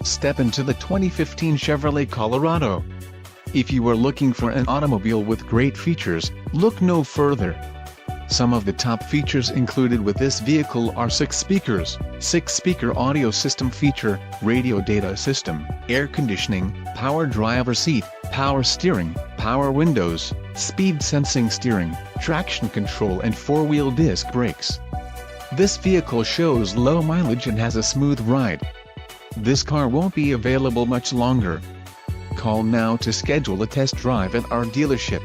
step into the 2015 Chevrolet Colorado. If you are looking for an automobile with great features, look no further. Some of the top features included with this vehicle are 6 speakers, 6-speaker audio system feature, radio data system, air conditioning, power driver seat, power steering, power windows, speed sensing steering, traction control and 4-wheel disc brakes. This vehicle shows low mileage and has a smooth ride. This car won't be available much longer. Call now to schedule a test drive at our dealership.